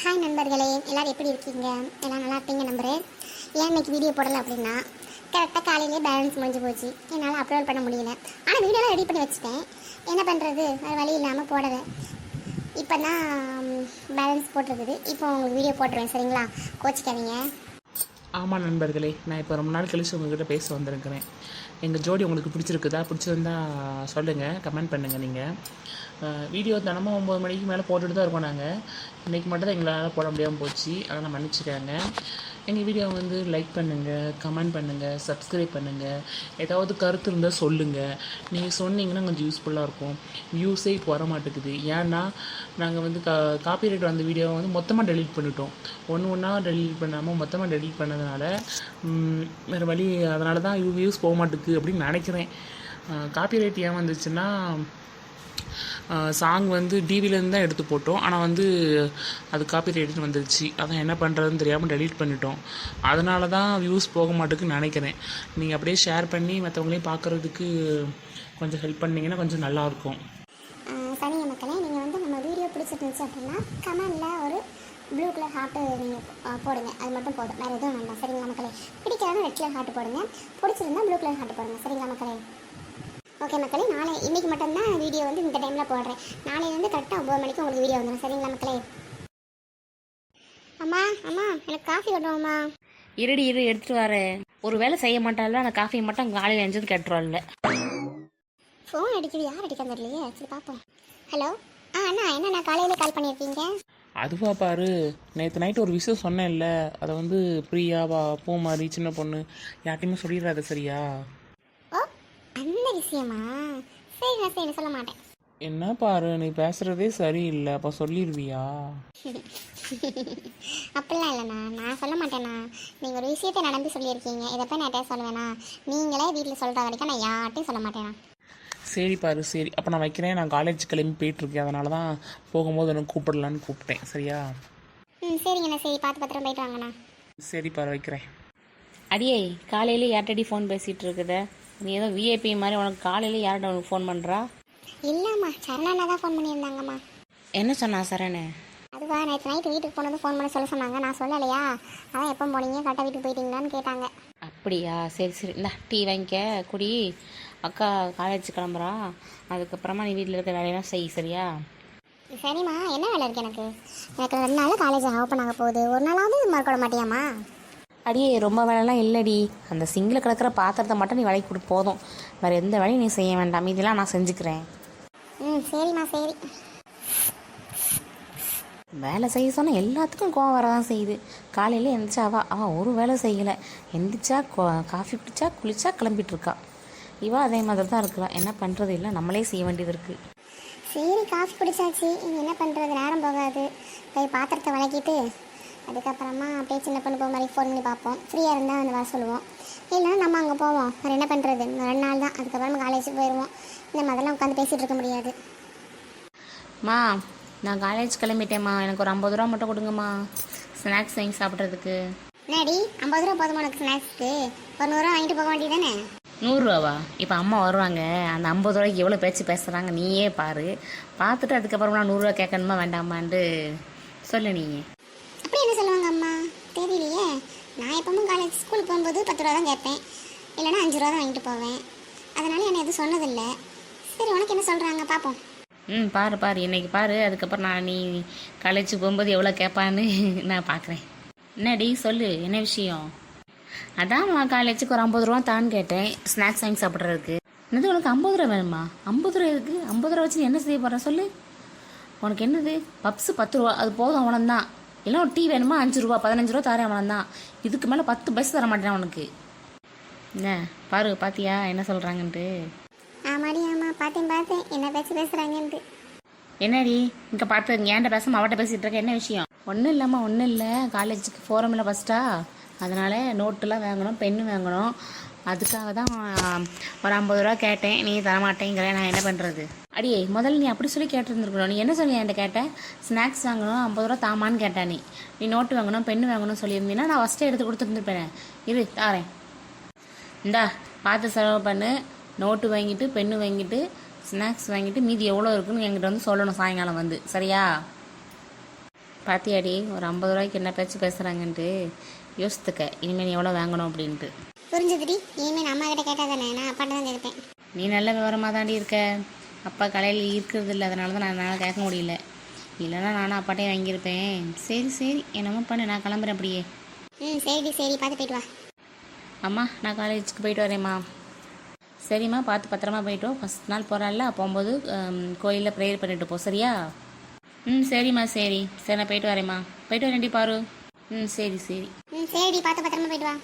Hi நண்பர்களே, எல்லோரும் எப்படி இருக்கீங்க? எல்லாம் நல்லா இருப்பீங்க நம்புறேன். ஏன் இன்னைக்கு வீடியோ போடலை அப்படின்னா, கரெக்டாக காலையிலேயே பேலன்ஸ் முடிஞ்சு போச்சு. என்னால் அப்லோட் பண்ண முடியல. ஆனால் வீடியோலாம் ரெடி பண்ணி வச்சுட்டேன். என்ன பண்ணுறது, வேறு வழி இல்லாமல் போடலை. இப்போ தான் பேலன்ஸ் போட்டிருக்குது. இப்போ உங்களுக்கு வீடியோ போட்டுருவேன், சரிங்களா? கோச்சிக்காதீங்க. ஆமாம் நண்பர்களே, நான் இப்போ ரொம்ப நாள் கழிச்சு உங்கள்கிட்ட பேச வந்திருக்கிறேன். எங்கள் ஜோடி உங்களுக்கு பிடிச்சிருக்குதா? பிடிச்சிருந்தா சொல்லுங்கள், கமெண்ட் பண்ணுங்கள். நீங்கள் வீடியோ தினமும் 9 மணிக்கு மேலே போட்டுட்டு தான் இருக்கோம். நாங்கள் இன்றைக்கி மட்டும் தான் எங்களால் போட முடியாமல் போச்சு, அதனால் மன்னிச்சுக்காங்க. எங்கள் வீடியோ லைக் பண்ணுங்கள், கமெண்ட் பண்ணுங்கள், சப்ஸ்கிரைப் பண்ணுங்கள். ஏதாவது கருத்து இருந்தால் சொல்லுங்கள். நீங்கள் சொன்னீங்கன்னா கொஞ்சம் யூஸ்ஃபுல்லாக இருக்கும். வியூஸே இப்போ வர மாட்டேங்குது. ஏன்னா நாங்கள் காப்பிரைட் வந்த வீடியோவை மொத்தமாக டெலீட் பண்ணிட்டோம். ஒன்றா டெலீட் பண்ணாமல் மொத்தமாக டெலீட் பண்ணதுனால வேறு வழி, அதனால தான் வியூஸ் போக மாட்டேங்குது அப்படின்னு நினைக்கிறேன். காப்பிரைட் ஏன் வந்துச்சுன்னா, சாங் டிவிலேருந்து தான் எடுத்து போட்டோம். ஆனால் அது காப்பிரைட்னு வந்துருச்சு. அதான் என்ன பண்ணுறதுன்னு தெரியாமல் டெலீட் பண்ணிட்டோம். அதனால தான் வியூஸ் போக மாட்டேங்குன்னு நினைக்கிறேன். நீங்கள் அப்படியே ஷேர் பண்ணி மற்றவங்களையும் பார்க்குறதுக்கு கொஞ்சம் ஹெல்ப் பண்ணிங்கன்னா கொஞ்சம் நல்லாயிருக்கும். சரிங்க மக்களே, நீங்கள் நம்ம வீடியோ பிடிச்சிருந்துச்சு அப்படின்னா கமெண்டில் ஒரு ப்ளூ கலர் ஹார்ட்டு நீங்கள் போடுங்க. அது மட்டும் போதும், வேறு எதுவும் வேண்டாம். சரிங்களா மக்களே? பிடிக்காத ரெட் கலர் ஹார்ட்டு போடுங்க. பிடிச்சிருந்தா ப்ளூ கலர் ஹார்ட்டு போடுங்க. சரிங்களா மக்களே? ஓகே மக்களே, இன்றைக்கி மட்டும்தான் வீடியோ இந்த டைமில் போடுறேன். நாளையிலேருந்து கரெக்டாக 9 மணிக்கு உங்களுக்கு வீடியோ வந்துடும். சரிங்களா மக்களே? அம்மா அம்மா, எனக்கு காஃபி கொண்டுவாம்மா. இருடி எடுத்துகிட்டு வரேன். ஒரு வேலை செய்ய மாட்டாள், அந்த காஃபி மட்டும் காலையில் எஞ்சது கேட்டுருவாள்ல. ஃபோன் அடிக்குது, யார் அடிக்காம தெரியலையே. சரி பார்ப்போம். ஹலோ. அண்ணா, என்ன காலையில் கால் பண்ணியிருக்கீங்க? அதுவா பாரு, நேற்று நைட்டு ஒரு விஷயம் சொன்னேன்ல, அதை பிரியாவா பூ மாதிரி சின்ன பொண்ணு யார்ட்டையுமே சொல்லிடுறாது, சரியா? ஓ, அந்த விஷயமா? சரி, சொல்ல மாட்டேன். என்ன பாரு, நீ பேசுகிறதே சரியில்லை, அப்போ சொல்லிடுவியா? அப்படிலாம் இல்லைண்ணா, நான் சொல்ல மாட்டேண்ணா. நீங்கள் ஒரு விஷயத்தை நடந்து சொல்லியிருக்கீங்க, இதை போய் நான் சொல்லுவேண்ணா. நீங்களே வீட்டில் சொல்கிற வரைக்கும் நான் யார்ட்டையும் சொல்ல மாட்டேண்ணா. சரி பாரு, சரி. அப்போ நான் வைக்கிறேன். நான் காலேஜ் கிளம்பி போயிட்டுருக்கேன், அதனால தான் போகும்போது எனக்கு கூப்பிடலான்னு கூப்பிட்டேன், சரியா? சரிங்கண்ணா, சரி. பார்த்து பத்திரம் போயிட்டு வாங்கண்ணா. சரி பாரு, வைக்கிறேன். அடியே, காலையில் யார்ட்டடி ஃபோன் பேசிகிட்டு இருக்குத? நீ ஏதோ விஐபி மாதிரி உனக்கு காலையில் யார்கிட்ட உனக்கு ஃபோன் பண்ணுறா? இல்லைம்மா, சரணா தான் ஃபோன் பண்ணியிருந்தாங்கம்மா. என்ன சொன்னா சரணே? அதுவா, நேற்று நைட்டு வீட்டுக்கு போனது ஃபோன் பண்ண சொல்ல சொன்னாங்க. நான் சொல்லலையா, அதான் எப்போ போனீங்க, கரெக்டாக வீட்டுக்கு போயிட்டீங்களான்னு கேட்டாங்க. அப்படியா? சரி. இந்த டீ வாங்கிக்க குடி. அக்கா காலேஜ் கிளம்புறா, அதுக்கப்புறமா நீ வீட்டில் இருக்க வேலையெல்லாம் செய், சரியா? சரிம்மா, என்ன வேலை இருக்குது எனக்கு? 2 நாள் காலேஜ் ஓப்பன் ஆக போகுது. ஒரு நாளாவது மறக்க மாட்டியாம்மா? அடியே, ரொம்ப வேலைலாம் இல்லடி. அந்த சிங்கில் கிடக்கிற பாத்திரத்தை மட்டும் நீ வேலைக்கு கொடு, போதும். வேறு எந்த வேலையும் நீ செய்ய வேண்டாம், இதெல்லாம் நான் செஞ்சுக்கிறேன். சரிம்மா, சரி. வேலை செய்ய சொன்னால் எல்லாத்துக்கும் கோவம் வரதான் செய்யுது. காலையில் எந்திரிச்சா அவள் ஒரு வேலை செய்யலை. எந்திரிச்சா காஃபி பிடிச்சா குளிச்சா கிளம்பிட்டுருக்கா. இவள் அதே மாதிரி தான் இருக்கிறான். என்ன பண்ணுறது, இல்லை நம்மளே செய்ய வேண்டியது இருக்குது. சரி, காஃபி பிடிச்சாச்சு, இங்கே என்ன பண்ணுறது, நேரம் போகாது. போய் பாத்திரத்தை வளக்கிட்டு அதுக்கப்புறமா அப்படியே சின்ன பொண்ணு போக மாதிரி ஃபோன் பண்ணி பார்ப்போம். ஃப்ரீயாக இருந்தால் வர சொல்லுவோம். இல்லைன்னா நம்ம அங்கே போவோம். வேறு என்ன பண்ணுறது, 2 நாள் தான், அதுக்கப்புறமா காலேஜுக்கு போயிடுவோம். இந்த மாதிரிலாம் உட்காந்து பேசிகிட்டு இருக்க முடியாது. நான் காலேஜ் கிளம்பிட்டேம்மா. எனக்கு ஒரு 50 ரூபா மட்டும் கொடுங்கம்மா, ஸ்நாக்ஸ் வாங்கி சாப்பிட்றதுக்கு. என்னடி 50 ரூபா போதுமா உனக்கு ஸ்நாக்ஸ்க்கு? ஒரு 100 ரூபா வாங்கிட்டு போக வேண்டியதானே? 100 ரூபாவா? இப்போ அம்மா வருவாங்க, அந்த 50 ரூபாய்க்கு எவ்வளோ பேச்சு பேசுகிறாங்க நீயே பாரு. பார்த்துட்டு அதுக்கப்புறமா 100 ரூபா கேட்கணுமா வேண்டாமான்ட்டு சொல்லு நீ. அப்படி என்ன சொல்லுவாங்க அம்மா? தெரியலையே. நான் எப்பவும் காலேஜ் ஸ்கூலுக்கு போகும்போது 10 ரூபா தான் கேட்பேன், இல்லைன்னா 5 ரூபா தான் வாங்கிட்டு போவேன். அதனால என்ன எதுவும் சொன்னதில்லை. சரி, உனக்கு என்ன சொல்கிறாங்க பார்ப்போம். பாரு இன்னைக்கு பாரு. அதுக்கப்புறம் நான் நீ காலேஜுக்கு போகும்போது எவ்வளோ கேட்பான்னு நான் பார்க்குறேன். என்னடி சொல்லு, என்ன விஷயம்? அதான் காலேஜுக்கு ஒரு 50 ரூபா தான் கேட்டேன், ஸ்நாக்ஸ் வாங்கி சாப்பிட்றதுக்கு. என்னது, உனக்கு 50 ரூபா வேணுமா? 50 ரூபா இருக்குது? 50 ரூபா வச்சு என்ன செய்ய போகிறேன் சொல்லு. உனக்கு என்னது, பப்ஸு 10 ரூபா, அது போதும் அவனம் தான். இல்லை ஒரு டீ வேணுமா 5 ரூபா, 15 ரூபா தரேன் அவனம் தான். இதுக்கு மேலே 10 பைசா தர மாட்டேன் உனக்கு. என்ன பாரு, பார்த்தியா என்ன சொல்கிறாங்கன்ட்டு? ஆமாடி, ஆமாம், பார்த்தேன் என்ன பேசுகிறாங்கன்ட்டு. என்னடி இங்கே பார்த்து ஏன்ட்ட பேசாமல் அவட்ட பேசிகிட்டு இருக்க, என்ன விஷயம்? ஒன்றும் இல்லை. காலேஜுக்கு ஃபோரமில் ஃபஸ்ட்டா, அதனால் நோட்டுலாம் வாங்கணும், பென்னு வாங்கணும். அதுக்காக தான் ஒரு 50 ரூபா கேட்டேன். நீ தரமாட்டேங்கிற, நான் என்ன பண்ணுறது? அடியே, முதல்ல நீ அப்படி சொல்லி கேட்டுருந்துருக்கணும். நீ என்ன சொல்லி என்கிட்ட கேட்டேன்? ஸ்நாக்ஸ் வாங்கணும் 50 ரூபா தாமான்னு கேட்டேன். நீ நோட்டு வாங்கணும் பென்னு வாங்கணும் சொல்லியிருந்தீங்கன்னா நான் ஃபஸ்ட்டே எடுத்து கொடுத்துருந்துருப்பேன். இரு தாரேன், இந்தா பார்த்து செலவு பண்ணு. நோட்டு வாங்கிட்டு பென்னு வாங்கிட்டு ஸ்நாக்ஸ் வாங்கிட்டு மீதி எவ்வளோ இருக்குன்னு என்கிட்ட சொல்லணும் சாயங்காலம் சரியா? பாத்தியாடி ஒரு 50 ரூபாய்க்கு என்ன பேச்சு பேசுகிறாங்கன்ட்டு யோசித்துக்க இனிமேல் நீ எவ்வளோ வாங்கணும் அப்படின்ட்டு. புரிஞ்சுதுடி, இனிமேல் நான் அம்மா கிட்ட கேட்டால் தானே நான் அப்பாட்ட தான் கேட்பேன். நீ நல்ல விவரமாக தாண்டி இருக்க. அப்பா கடையில் இருக்கிறது இல்லை, அதனால தான் என்னால் கேட்க முடியல. இல்லைன்னா நானும் அப்பாட்டே வாங்கியிருப்பேன். சரி சரி என்னமோ பண்ணு, நான் கிளம்புறேன் அப்படியே. சரிடி, சரி பார்த்து போயிட்டு வா. அம்மா நான் காலேஜுக்கு போயிட்டு வரேம்மா. சரிம்மா பார்த்து பத்திரமா போயிட்டோம். ஃபஸ்ட் நாள் போகிறாள்ல, போகும்போது கோயிலில் ப்ரேயர் பண்ணிட்டு போ சரியா? சரிம்மா சரி சரி நான் போயிட்டு வரேம்மா. போயிட்டு வரேன்டி பாரு. சரி சரி சரிடி, பார்த்து பத்திரமா போயிட்டு வா.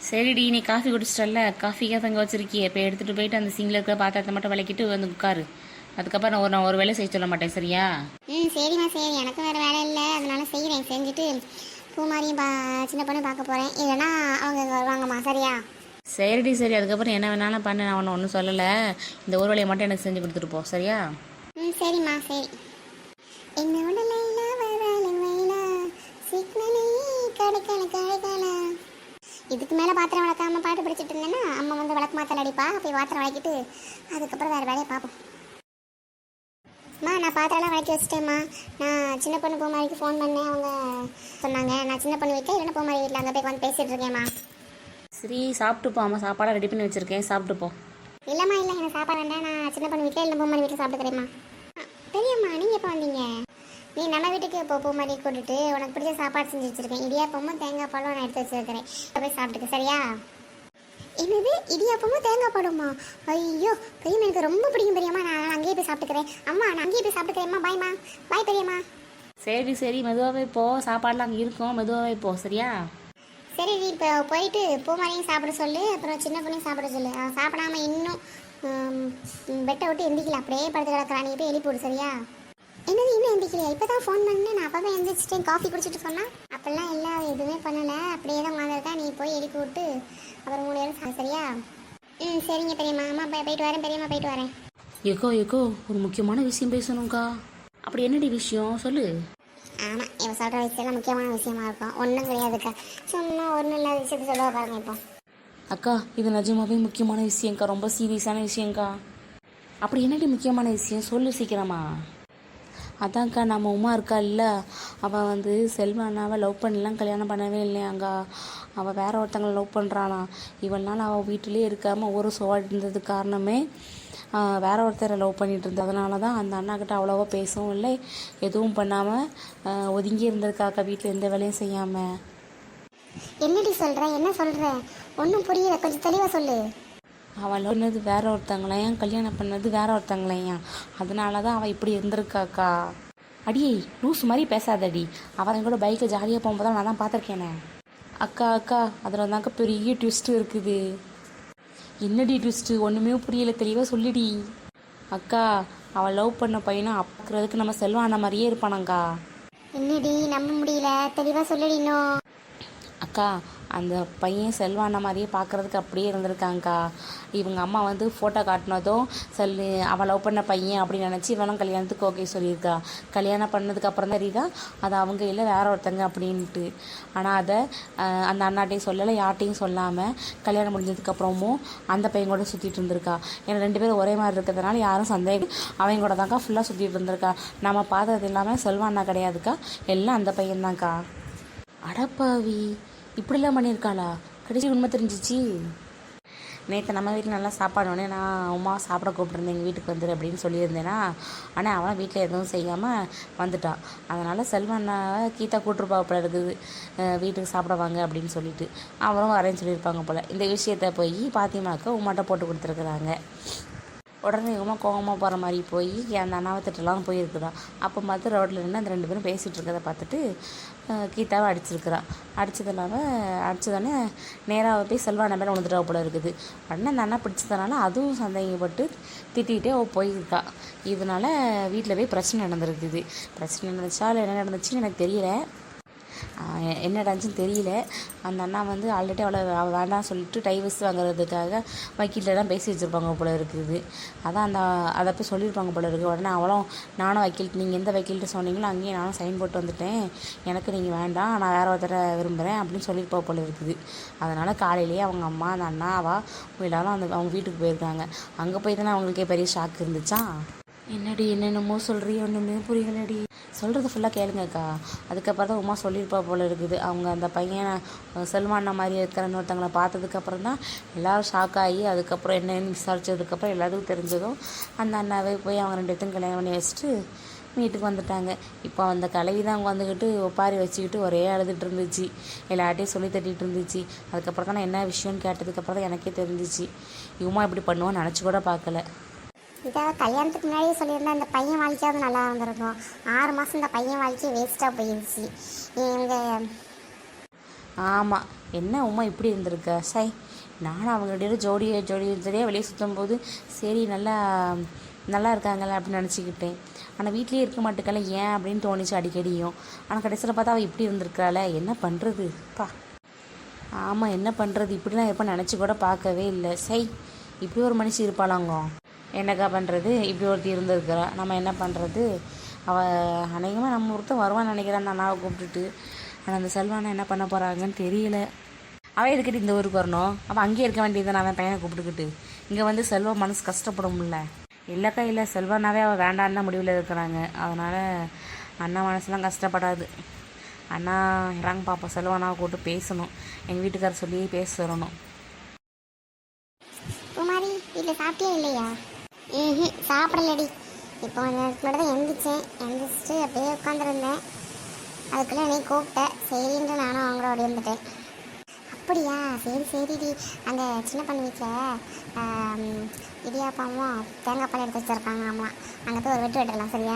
சரிடி, நீ காஃபி குடிச்சிட்டல்ல, காஃபிக்காக அங்கே வச்சிருக்கிய, இப்போ எடுத்துகிட்டு போயிட்டு அந்த சிங்கில் இருக்கிற பாத்திரத்தை மட்டும் விளக்கிட்டு வந்து உட்காரு. அதுக்கப்புறம் நான் ஒரு வேலை செய்ய சொல்ல மாட்டேன் சரியா? சரிம்மா சரி, எனக்கு வேறு வேலை இல்லை, அதனால செய்கிறேன். செஞ்சுட்டு பூமாரியும் சின்ன பொண்ணு பார்க்க போகிறேன். இல்லைன்னா அவங்க வருவாங்கம்மா சரியா? சரிடி சரி, அதுக்கப்புறம் என்ன வேணாலும் பண்ணு, நான் ஒன்றும் சொல்லலை. இந்த ஒரு வேலையை மட்டும் எனக்கு செஞ்சு கொடுத்துட்டு போ சரியா? சரிம்மா சரி. என்னோட லைலா வராலும் வைலா சிக்னலே கிடைக்கல கிடைக்கல. இதுக்கு மேலே பாத்திரம் வளர்க்காம பாட்டு பிடிச்சிட்டு இருந்தேன்னா அம்மா வந்து விளக்கு மாத்தல அடிப்பா. போய் பாத்திரம் வளக்கிட்டு அதுக்கப்புறம் வேறு வேலையை பார்ப்போம். நான் பாத்திரம்லாம் வளக்கி வச்சுட்டேம்மா. நான் சின்ன பொண்ணு பூமாரிக்கு ஃபோன் பண்ணேன். அவங்க சொன்னாங்க நான் சின்ன பொண்ணு வீட்டில் இல்லைன்னா பூமாரி வீட்டில் அங்கே போய் வந்து பேசிகிட்டு இருக்கேம்மா. சரி சாப்பிட்டு போ. அம்மா சாப்பாடை ரெடி பண்ணி வச்சுருக்கேன், சாப்பிட்டு போ. இல்லைம்மா இல்லை, எனக்கு சாப்பாடு வேண்டாம். நான் சின்ன பொண்ணு வீட்டில் இல்லை பூமாரி வீட்டில் சாப்பிட்டுக்கிறேம்மா. பெரியம்மா நீங்கள் எப்போ வந்தீங்க? நீ நம்ம வீட்டுக்கு இப்போ பூமாரி கூட்டிட்டு உனக்கு பிடிச்ச சாப்பாடு செஞ்சு வச்சுருக்கேன். இடியாப்பமும் தேங்காய் பாலும் நான் எடுத்து வச்சுருக்கிறேன். போய் சாப்பிட்டுக்க சரியா? என்னது இடியாப்பமும் தேங்காய் பாலுமா? ஐயோ பெரியம்மா எனக்கு ரொம்ப பிடிக்கும் பெரியம்மா. நான் அங்கேயே போய் சாப்பிட்டுக்கிறேன். அம்மா நான் அங்கேயே போய் சாப்பிட்டுக்கிறேம்மா. பாய்மா. பாய் பெரியம்மா. சரி சரி மெதுவாகவே போ, சாப்பாடெலாம் அங்கே இருக்கும், மெதுவாகவே போ சரியா? சரி நீ இப்போ போயிட்டு பூமாரியும் சாப்பிட சொல்லு, அப்புறம் சின்ன பொண்ணையும் சாப்பிட சொல்லு. அவன் சாப்பிடாம இன்னும் பெட்டை விட்டு எந்திக்கல, அப்படியே படுத்து கிடக்குறான். நீ போய் எழுப்பி விடு சரியா? என்னது இன்னும் எந்திக்கலையா? இப்போ தான் ஃபோன் பண்ணேன், நான் அப்போ தான் எந்திரிச்சிட்டேன். காஃபி குடிச்சிட்டு சொன்னால் அப்போல்லாம் எல்லாம் எதுவுமே பண்ணலை, அப்படியே தான் உட்காந்துருக்கா. நீ போய் எழுப்பி விட்டு அப்புறம் 3 நேரம் சரியா? சரிங்க பெரியம்மா. அம்மா போயிட்டு வரேன் பெரியம்மா, போயிட்டு வரேன். ஏக்கோ ஒரு முக்கியமான விஷயம் பேசணும்க்கா. அப்படி என்னடி விஷயம் சொல்லு. ஆமாம், இவன் சொல்கிற விஷயம்லாம் முக்கியமான விஷயமா இருக்கும். ஒன்றும் கிடையாதுக்கா, சும்மா ஒன்றும் இல்லாத விஷயத்த சொல்ல பாருங்க. இப்போ அக்கா இது நிஜமாவே முக்கியமான விஷயம்க்கா, ரொம்ப சீரியஸான விஷயம்க்கா. அப்படி என்னடி முக்கியமான விஷயம் சொல்லு சீக்கிரமா. அதான்க்கா நம்ம உமா இருக்கா இல்லை, அவள் வந்து செல்வானாவை லவ் பண்ணலாம், கல்யாணம் பண்ணவே இல்லையாங்கா. அவள் வேற ஒருத்தங்களை லவ் பண்ணுறாளாம். இவள்னால அவள் வீட்டிலே இருக்காமல் ஒரு சோழ இருந்ததுக்கு காரணமே வேற ஒருத்தரை லவ் பண்ணிட்டு இருந்தது. அதனால தான் அந்த அண்ணாக்கிட்ட அவ்வளோவா பேசவும் இல்லை, எதுவும் பண்ணாமல் ஒதுங்கி இருந்ததுக்காக வீட்டில் எந்த வேலையும் செய்யாமல். என்னடி சொல்கிற, என்ன சொல்கிற? ஒன்றும் புரியல, கொஞ்சம் தெளிவாக சொல்லு. அவள் பண்ணது வேற ஒருத்தங்களையும், கல்யாணம் பண்ணது வேற ஒருத்தங்களையும். அதனால தான் அவள் இப்படி இருந்திருக்காக்கா. அடியே லூஸ் மாதிரி பேசாதடி. அவன் கூட பைக்கில் ஜாலியாக போகும்போது நான் தான் பார்த்துருக்கேனே. அக்கா அதில் தாங்க பெரிய ட்விஸ்ட்டு இருக்குது. என்னடி ட்விஸ்ட்டு? ஒன்றுமே புரியல, தெளிவாக சொல்லிடி. அக்கா அவள் லவ் பண்ண பையனை பார்க்குறதுக்கு நம்ம செல்வான மாதிரியே இருப்பானாங்க்கா. என்னடி நம்ப முடியல, தெளிவாக சொல்லிடி. இன்னும் அக்கா அந்த பையன் செல்வான மாதிரியே பார்க்குறதுக்கு அப்படியே இருந்திருக்காங்க்கா. இவங்க அம்மா வந்து ஃபோட்டோ காட்டினதும் அவள் லவ் பண்ண பையன் அப்படின்னு நினச்சி இவனும் கல்யாணத்துக்கு ஓகே சொல்லியிருக்கா. கல்யாணம் பண்ணதுக்கப்புறம் தான் தெரியுதா அது அவங்க இல்லை வேற ஒருத்தங்க அப்படின்ட்டு. ஆனால் அதை அந்த அண்ணாட்டையும் சொல்லலை, யார்ட்டையும் சொல்லாமல் கல்யாணம் முடிஞ்சதுக்கப்புறமும் அந்த பையன் கூட சுற்றிட்டு இருந்திருக்கா. ஏன்னா 2 பேரும் ஒரே மாதிரி இருக்கிறதுனால யாரும் சந்தேகம் அவங்க கூட தான்க்கா ஃபுல்லாக சுற்றிட்டு இருந்திருக்கா. நம்ம பார்த்தது இல்லாமல் செல்வானா கிடையாதுக்கா, எல்லாம் அந்த பையன்தான்க்கா. அடப்பாவி இப்படிலாம் பண்ணியிருக்காளா? கடைசி உண்மை தெரிஞ்சிச்சு. நேற்று நம்ம வீட்டில் நல்லா சாப்பாடுனே நான் உமா சாப்பிட கூப்பிட்டுருந்தேன், எங்கள் வீட்டுக்கு வந்துடு அப்படின்னு சொல்லியிருந்தேன்னா. ஆனால் அவன் வீட்டில் எதுவும் செய்யாமல் வந்துட்டான். அதனால் செல்வண்ணாவை கீதா கூட்டுருப்பா போல இருக்குது, வீட்டுக்கு சாப்பிட வாங்க அப்படின்னு சொல்லிட்டு. அவரும் வரேன்னு சொல்லியிருப்பாங்க போல். இந்த விஷயத்த போய் பாத்திமாவுக்கு உமாட்ட போட்டு கொடுத்துருக்குறாங்க. உடனே உமா கோவமாக போகிற மாதிரி போய் அந்த அண்ணாவத்திட்டலாம் போயிருக்குறான். அப்போ பார்த்து ரோட்டில் நின்று அந்த 2 பேரும் பேசிகிட்டு இருக்கிறத பார்த்துட்டு கீதாவை அடிச்சிருக்கிறான். அடித்ததோடனே நேராக போய் செல்வான மேலே விழுந்துட்டா போல இருக்குது. உடனே அந்த அண்ணா பிடிச்சதுனால அதுவும் சந்தேகப்பட்டு திட்டிகிட்டே போயிருக்கா. இதனால வீட்டில் போய் பிரச்சனை நடந்துருக்குது. பிரச்சனை நடந்துச்சா இல்லை என்ன நடந்துச்சுன்னு எனக்கு தெரியல, என்ன நடந்துச்சுன்னு தெரியல. அந்த அண்ணா வந்து ஆல்ரெடி அவளை வேண்டாம் சொல்லிட்டு டைவர்ஸ் வாங்குறதுக்காக வக்கீல்கிட்ட தான் பேசி வச்சுருப்பாங்க போல இருக்குது. அதான் அதை போய் சொல்லியிருப்பாங்க போல இருக்குது. உடனே அவளும் நானும் நீங்கள் எந்த வக்கீல்கிட்ட சொன்னீங்களோ அங்கேயே நானும் சைன் போட்டு வந்துட்டேன், எனக்கு நீங்கள் வேண்டாம், நான் வேறு ஒருத்தரை விரும்புகிறேன் அப்படின்னு சொல்லியிருப்பா போல இருக்குது. அதனால் காலையிலேயே அவங்க அம்மா அந்த அண்ணா எல்லாரும் அவங்க வீட்டுக்கு போயிருக்காங்க. அங்கே போய் தானே அவங்களுக்கே பெரிய ஷாக் இருந்துச்சா. என்னடி என்னென்னமோ சொல்கிறிய ஒன்றுமே புரியலடி. சொல்கிறது ஃபுல்லாக கேளுங்கக்கா. அதுக்கப்புறம் தான் உமா சொல்லியிருப்பா போல இருக்குது. அவங்க அந்த பையனை செல்வாண்ணா மாதிரியே இருக்கிற இன்னொருத்தங்களை பார்த்ததுக்கப்புறம் தான் எல்லோரும் ஷாக் ஆகி அதுக்கப்புறம் என்னன்னு விசாரித்ததுக்கப்புறம் எல்லாத்துக்கும் தெரிஞ்சதும் அந்த அண்ணாவே போய் அவங்க 2 பேர்த்தையும் கல்யாணம் பண்ணி வச்சுட்டு வீட்டுக்கு வந்துட்டாங்க. இப்போ அந்த கலவி தான் அவங்க வந்துக்கிட்டு ஒப்பாரி வச்சுக்கிட்டு ஒரே அழுதுட்டு இருந்துச்சு. எல்லார்ட்டையும் சொல்லி தட்டிகிட்டு இருந்துச்சு. அதுக்கப்புறம் தான் நான் என்ன விஷயம்னு கேட்டதுக்கப்புறம் தான் எனக்கே தெரிஞ்சிச்சு. இவமா இப்படி பண்ணுவான்னு நினச்சி கூட பார்க்கல. இதை கல்யாணத்துக்கு முன்னாடியே சொல்லியிருந்தா இந்த பையன் வாழ்க்கையாவது நல்லா இருந்திருக்கும். 6 மாதம் இந்த பையன் வாழ்க்கையை வேஸ்ட்டாக போயிடுச்சு. இவங்க ஆமாம், என்ன உமா இப்படி இருந்திருக்க சை. நானும் அவங்களுடைய ஜோடியாக வெளியே சுற்றும் போது சரி நல்லா இருக்காங்களே அப்படின்னு நினச்சிக்கிட்டேன். ஆனால் வீட்லேயே இருக்க மாட்டேக்கல ஏன் அப்படின்னு தோணிச்சு அடிக்கடியும். ஆனால் கடைசியில் பார்த்தா அவள் இப்படி இருந்திருக்காள, என்ன பண்ணுறது பா. ஆமாம், என்ன பண்ணுறது, இப்படிலாம் எப்போ நினச்சி கூட பார்க்கவே இல்லை. சை, இப்படி ஒரு மனுஷி இருப்பாளாங்க. என்னக்கா பண்ணுறது, இப்படி ஒருத்தி இருந்திருக்கிறா, நம்ம என்ன பண்ணுறது. அவள் அநேகமாக நம்ம ஒருத்தன் வருவான்னு நினைக்கிறான் அந்த அண்ணாவை கூப்பிட்டுட்டு. ஆனால் அந்த செல்வானை என்ன பண்ண போகிறாங்கன்னு தெரியல. அவள் எதுக்கிட்டு இந்த ஊருக்கு வரணும், அவள் அங்கேயே இருக்க வேண்டியது அவன் பையனை கூப்பிட்டுக்கிட்டு. இங்கே வந்து செல்வா மனசு கஷ்டப்படும்ல. இல்லைக்கா இல்லை, செல்வானாவே அவள் வேண்டான்னு தான் முடிவில் இருக்கிறாங்க. அதனால் அண்ணா மனசுலாம் கஷ்டப்படாது. அண்ணா இறாங்க பாப்பா செல்வானாவை கூப்பிட்டு பேசணும். எங்கள் வீட்டுக்காரர் சொல்லி பேச வரணும். குமாரி வீட்டில் சாப்பிட்டியா இல்லையா? சாப்பிடலடி. இப்போ கொஞ்சம் தான் எந்திரிச்சிட்டு அப்படியே உட்காந்துருந்தேன். அதுக்குள்ளே நீ கூப்பிட்ட, சரின்ட்டு நானும் அவங்களோட இருந்துட்டேன். அப்படியா, சரிடி. அந்த சின்ன பண்ணு வீட்டில் இடியாப்பமும் தேங்காய் பால் எடுத்து வச்சுருக்காங்க. ஆமாம், அங்கே போய் ஒரு வெட்டலாம் சரியா?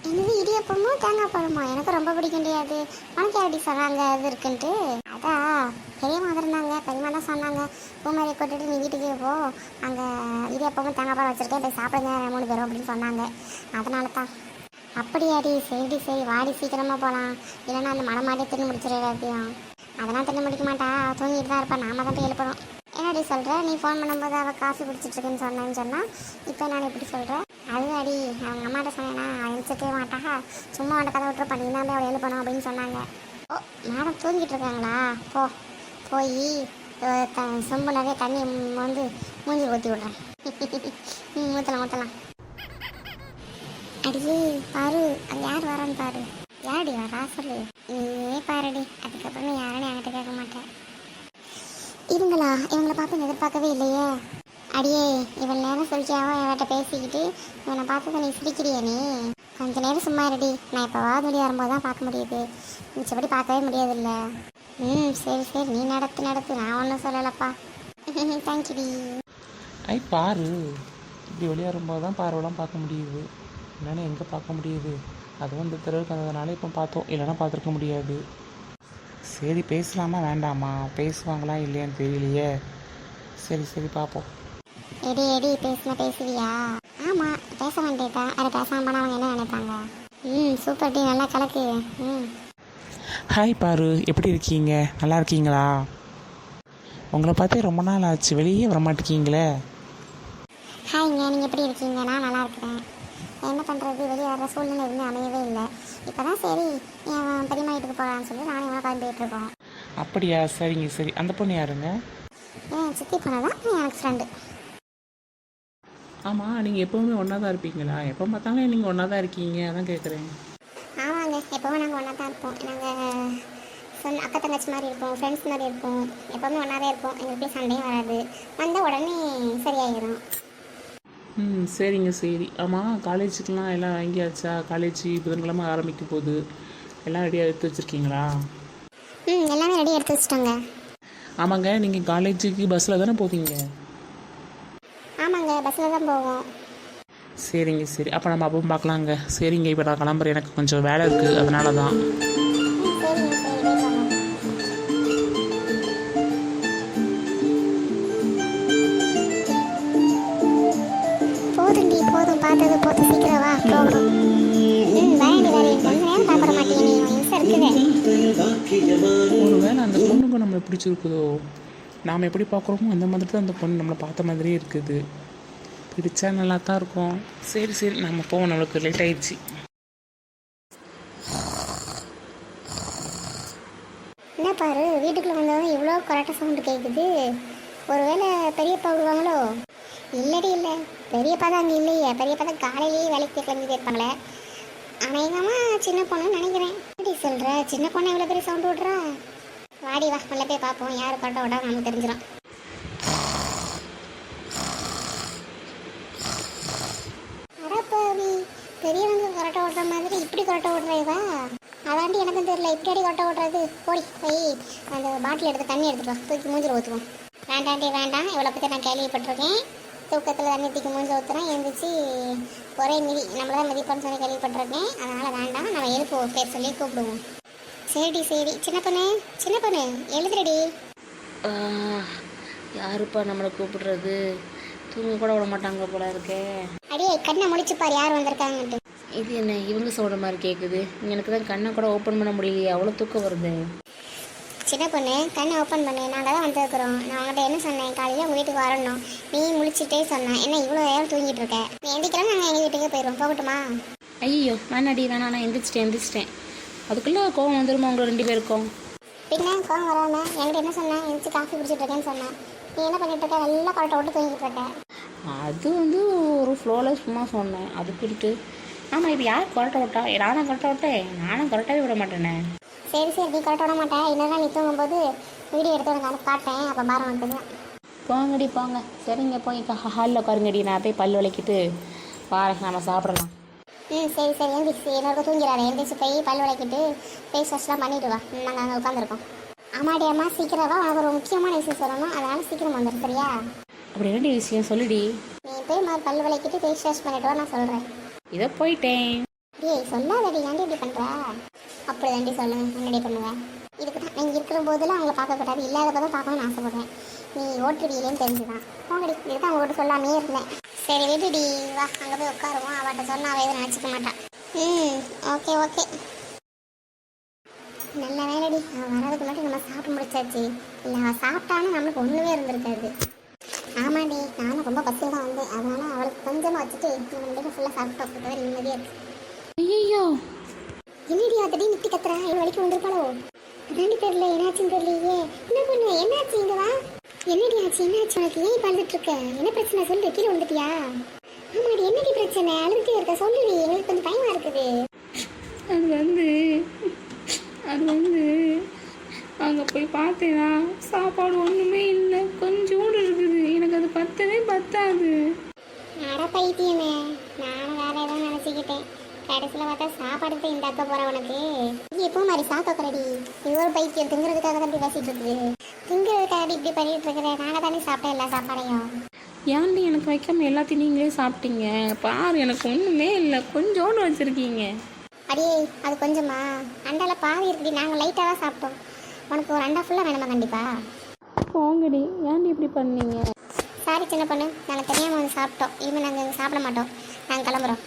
என்னது இடியாப்பமும் தேங்காய் பாலுமா? எனக்கு ரொம்ப பிடிக்கும் முடியாது. உனக்கு யாரடி சொன்னாங்க அது இருக்குன்ட்டு? அதான் பெரியம்மா இருந்தாங்க, பெரியம்மா தான் சொன்னாங்க. பூமாரியை கொட்டுட்டு நீ வீட்டுக்கே போ, அங்கே இடியாப்பமும் தேங்காய் பால் வச்சுருக்கேன், போய் சாப்பிடுங்க 3 பேரும் அப்படின்னு சொன்னாங்க. அதனால தான். அப்படியாடி, சரி வாடி சீக்கிரமாக போகலாம். இல்லைன்னா அந்த மலை மாட்டே தின்னு முடிச்சிட எல்லாத்தையும். அதெல்லாம் தின்னு முடிக்க மாட்டா, தூங்கிட்டு தான் இருப்பா. நாம தான் போய் எழுப்பணும். என்னடி சொல்கிற, நீ ஃபோன் பண்ணும்போது அவள் காஃபி குடிச்சிட்ருக்குன்னு சொன்னான்னு இப்போ நான் எப்படி சொல்கிறேன்? அது அடி, அவங்க அம்மாட்ட சொன்னேன்னா எழுச்சிக்கவே மாட்டாங்க. சும்மா அவன் கதை விட்டுரு பண்ணி தான் போய் அவள் எழுப்பணும் அப்படின்னு சொன்னாங்க. ஓ, மேடம் தூங்கிட்டு இருக்காங்களா? போய் சொம்பு நிறைய தண்ணி வந்து மூஞ்சி ஊற்றி விட்றேன். ஊற்றலாம். அடியே பாரு, அது யார் வரான்னு பாரு. யாரடி வரா சொல்லு. நீயே பாருடி, அதுக்கப்புறம் யாருன்னு என்கிட்ட கேட்க மாட்டேன். இவங்களா? இவங்களை பார்த்து எதிர்பார்க்கவே இல்லையே. அடியே, இவன் நேரம் சொல்லிக்காம என்கிட்ட பேசிக்கிட்டு இவனை பார்த்து நீ சிரிக்கிறிய. நீ கொஞ்ச நேரம் சும்மா இருடி. நான் இப்போ வாதுடி வரும்போது தான் பார்க்க முடியுது, மிச்சபடி பார்க்கவே முடியாதுல்ல. சரி நீ நடத்து, நான் ஒன்றும் சொல்லலப்பா. தேங்க்யூடி. பாரு, இப்படி வெளியே வரும்போது தான் பார்வைலாம் பார்க்க முடியுது. இல்லைன்னா எங்கே பார்க்க முடியுது? அதுவும் இந்த தெருவுக்கு வந்ததுனால இப்போ பார்த்தோம், இல்லைன்னா பார்த்துருக்க முடியாது. சரி பேசலாமா வேண்டாமா? பேசுவாங்களா இல்லையான்னு தெரியலையே. சரி பார்ப்போம். எடி பேசுவியா? ஆமாம், பேச வேண்டியதான். அதை பேசாமல் போனால் அவங்க என்ன நினைப்பாங்க? சூப்பர் டி, நல்லா கலக்கு. ஹாய் பாரு, எப்படி இருக்கீங்க? நல்லா இருக்கீங்களா? உங்களை பார்த்தே ரொம்ப நாள் ஆச்சு, வெளியே வரமாட்டேங்கீங்களே. ஹாய்ங்க, நீங்கள் எப்படி இருக்கீங்க? நான் நல்லா இருக்கிறேன். என்ன பண்ணுறது, வெளியே வர சூழ்நிலை எதுவுமே அமையவே இல்லை. இப்போ தான் சரி என் பெரியம்மா வீட்டுக்கு போகலான்னு சொல்லி நானும் இவனை கிளம்பிட்டுருக்கோம். அப்படியா? சரி. அந்த பொண்ணு யாருங்க? சித்தி பொண்ணு தான், எனக்கு ஃப்ரெண்டு. ஆமாம், நீங்கள் எப்போவுமே ஒன்றா தான் இருப்பீங்களா? எப்போ பார்த்தாலும் நீங்கள் ஒன்றா தான் இருக்கீங்க, அதான் கேட்குறேன். ஆமாங்க, எப்போவுமே நாங்கள் ஒன்றா தான் இருப்போம். நாங்கள் அக்கா தங்கச்சி மாதிரி இருப்போம், ஃப்ரெண்ட்ஸ் மாதிரி இருப்போம். எப்போவுமே ஒன்றாவே இருப்போம். எங்களுக்கு சண்டையும் வராது. வந்தால் உடனே சரியாயிடும். சரி. ஆமாம், காலேஜுக்கெலாம் எல்லாம் வாங்கியாச்சா? காலேஜ் புதன்கிழமை ஆரம்பிக்க போகுது. எல்லாம் ரெடியாக எடுத்து வச்சுருக்கீங்களா? எல்லாமே ரெடி எடுத்து வச்சுட்டோங்க. ஆமாங்க, நீங்கள் காலேஜுக்கு பஸ்ஸில் தானே போவீங்க? ஆமாங்க, பஸ்ஸில் தான் போவோம். சரி. அப்போ நம்ம அப்போ பார்க்கலாங்க. சரிங்க, இப்போ நான் கிளம்புறேன், எனக்கு கொஞ்சம் வேலை இருக்குது, அதனால தான். போதும் பார்த்தது போது, சீக்கிரம் வா போகணும். வேறு கொஞ்ச நேரம் சாப்பிட மாட்டேங்க, ஒருவேளை அந்த பொண்ணுக்கு நம்மளை பிடிச்சிருக்குதோ? நாம் எப்படி பார்க்குறோமோ அந்த மாதிரி தான் அந்த பொண்ணு நம்மளை பார்த்த மாதிரியே இருக்குது. பிடிச்சா நல்லா தான் இருக்கும். சரி நம்ம போவோம், நம்மளுக்கு லேட் ஆயிடுச்சு. என்ன பாரு, வீட்டுக்குள்ளே வந்தவங்க இவ்வளோ கொரட்டை சவுண்டு கேட்குது. ஒருவேளை பெரியப்பா விடுவாங்களோ? இல்லடி இல்லை, பெரியப்பா தான் அங்கே இல்லையே. பெரியப்பா தான் காலையிலேயே வேலைக்கு கிளம்பி போயிருப்பாங்களே. அநேகமாக சின்ன பொண்ணுன்னு நினைக்கிறேன். எப்படி சொல்கிற, சின்ன பொண்ணு எவ்வளோ பெரிய சவுண்டு விட்றா. வாடி வா, உள்ள போய் பார்ப்போம் யார் கொரட்டை விட்டா நமக்கு தெரிஞ்சிடும். அடப்பாவி, பெரியவங்க கொரட்டை விட்ற மாதிரி இப்படி கொரட்டை விட்றேவா? அதாண்டி எனக்கும் தெரியல, இப்படி அடி கொரட்டை விட்றது. போடி போய் அந்த பாட்டில் எடுத்து தண்ணி எடுத்துட்டு வா, தூக்கி மூஞ்சில் ஊற்றுவோம். வேண்டாண்டி வேண்டாம், இவ்வளோ பற்றி நான் கேள்விப்பட்டிருக்கேன். தூக்கத்தில் தண்ணி தூக்கி மூஞ்சி ஊற்றுறேன், எழுந்திரிச்சு ஒரே மிதி நம்மள தான் மிதிப்பான்னு சொல்லி கேள்விப்பட்டிருக்கேன். அதனால் வேண்டாம், நம்ம எழுப்புவோம், பேர் சொல்லி கூப்பிடுவோம். சரிடி சரி. சின்ன பொண்ணு எழுதுறடி. யாருப்பா நம்மளை கூப்பிடுறது? தூங்க கூட விட மாட்டாங்க போல இருக்கே. அடியே கண்ணை முடிச்சுப்பார் யார் வந்திருக்காங்கன்ட்டு. இது என்ன இவங்க சொல்கிற மாதிரி கேட்குது? எனக்கு தான் கண்ணை கூட ஓப்பன் பண்ண முடியலையே, அவ்வளோ தூக்கம் வருது. சின்ன பொண்ணு கண்ணை ஓப்பன் பண்ணு, நாங்கள் தான் வந்திருக்கிறோம். நான் உங்கள்கிட்ட என்ன சொன்னேன், காலையில் உங்கள் வீட்டுக்கு வரணும், நீ முழிச்சிட்டே சொன்னேன். என்ன இவ்வளோ நேரம் தூங்கிட்டு இருக்க? நீ எந்திரிக்கலாம், நாங்கள் எங்கள் வீட்டுக்கே போயிடுவோம். போகட்டுமா? ஐயோ வேணாடி வேணாம், நான் எந்திரிச்சிட்டேன். அதுக்குள்ளே கோவம் வந்துருமா உங்களை 2 பேருக்கும்? பின்ன கோவம் வராமல் என்கிட்ட என்ன சொன்னேன், எந்திரிச்சு காஃபி குடிச்சிட்டு இருக்கேன்னு சொன்னேன். நீ என்ன பண்ணிட்டு இருக்க? நல்லா கொரட்டை விட்டு தூங்கிட்டு இருக்க. அது ஒரு ஃப்ளோவில் சும்மா சொன்னேன், அதுக்கிட்டு. ஆமாம், இப்போ யார் கொரட்டை விட்டா? நானும் கொரட்டை விட்டேன்? நானும் கொரட்டவே விட மாட்டேனே. சரி நீ கொரட்டை விட மாட்டேன். இன்னொரு நீ தூங்கும்போது வீடியோ எடுத்து உனக்கு அனுப்பி காட்டேன், அப்போ பாரம் வந்துடுங்க. போங்கடி போங்க. சரிங்க போய் ஹாலில் உட்காருங்கடி, நான் போய் பல் விளக்கிட்டு பாருங்க, நம்ம சாப்பிடலாம். சரி எந்திரிச்சு என்னோட தூங்கிறாரு. எந்திரிச்சு போய் பல் விளக்கிட்டு ஃபேஸ் வாஷ்லாம் பண்ணிட்டு வா. நாங்கள் அங்கே உட்காந்துருக்கோம். ஆமாடி அம்மா சீக்கிரம் வா, உனக்கு ஒரு முக்கியமான விஷயம் சொல்லணும், அதனால் சீக்கிரம் வந்துடும் சரியா? அப்படி என்னடி விஷயம் சொல்லுடி. நீ போய் பல் விளக்கிட்டு ஃபேஸ் வாஷ் பண்ணிட்டு வா, நான் சொல்கிறேன். இதை போயிட்டேன். ஏய் சொல்லாதடி, ஏன்டி இப்படி பண்ணுற? அப்படி தாண்டி சொல்லுங்க, என்னடி பண்ணுவேன்? இதுக்கு தான் நீங்கள் இருக்கிற போதெல்லாம் அவங்கள பார்க்கக்கூடாது, இல்லாதப்போ தான் பார்க்கணும்னு ஆசைப்படுறேன். நீ ஓட்டுருவியிலேன்னு தெரிஞ்சுதான் போங்கடி. இதுக்கு தான் அவங்கள்ட்ட சொல்லாமே இருந்தேன். சரி விடுடி, வா அங்கே போய் உட்காருவோம். அவட்ட சொன்னால் அவள் எதுவும் நினச்சிக்க மாட்டான். ஓகே நல்ல வேலைடி, அவன் வரதுக்கு மட்டும் நம்ம சாப்பிட்டு முடிச்சாச்சு. இல்லை அவள் சாப்பிட்டாலும் நம்மளுக்கு ஒன்றுமே இருந்திருக்காது. ஆமாடி, நானும் ரொம்ப பசியில் தான் வந்தேன். அதனால அவளுக்கு கொஞ்சமாக வச்சுட்டு நம்ம ரெண்டு ஃபுல்லாக சாப்பிட்டு வச்சுட்டு நிம்மதியாக இருக்கு. ஐயோ என்னடி அதடி நித்தி கத்துறா? எவ்வளோ வலிக்கு வந்திருப்பாளோ? ரெண்டு தெரியல, என்னாச்சுன்னு தெரியலையே. என்ன பண்ணு, என்னாச்சு? இங்கே வா. என்னடி ஆச்சு? என்னாச்சு உனக்கு? ஏன் பழுதுட்டு இருக்க? என்ன பிரச்சனை சொல்லு. கீழே வந்துட்டியா? ஆமாடி, என்னடி பிரச்சனை? அழுதுட்டே இருக்க, சொல்லுடி. எங்களுக்கு கொஞ்சம் பயமா இருக்குது. அது வந்து அங்கே போய் பார்த்தேன்னா சாப்பாடு ஒன்றுமே இல்லை, கொஞ்சோண்டு இருக்குது. எனக்கு அது பத்தாது. அட பைத்தியமே, நானும் வேற ஏதோ நினச்சிக்கிட்டேன். கடைசியில் பார்த்தா சாப்பாடு தான் இந்த அக்க போகிற உனக்கு. இது எப்போ மாதிரி சாக்கறடி? இது ஒரு பைத்தியம், திங்குறதுக்காக தான் இப்படி பேசிட்டு இருக்குது. திங்குறதுக்காக இப்படி பண்ணிட்டு இருக்கிற. நாங்கள் தானே சாப்பிட்டேன் எல்லா சாப்பாடையும். ஏன்டி எனக்கு வைக்காம எல்லாத்தையும் நீங்களே சாப்பிட்டீங்க? பாரு, எனக்கு ஒன்றுமே இல்லை, கொஞ்சோண்டு வச்சுருக்கீங்க. அடியே அது கொஞ்சமா? அண்டால பாதி இருக்குடி, நாங்கள் லைட்டாக தான் சாப்பிட்டோம். உனக்கு ஒரு அண்டா ஃபுல்லாக வேணுமா? கண்டிப்பா போங்கடி, ஏன்டி இப்படி பண்ணீங்க? சாரி சின்ன பொண்ணு, நாங்கள் தெரியாமல் வந்து சாப்பிட்டோம். இனிமேல் நாங்கள் இங்கே சாப்பிட மாட்டோம், நாங்கள் கிளம்புறோம்.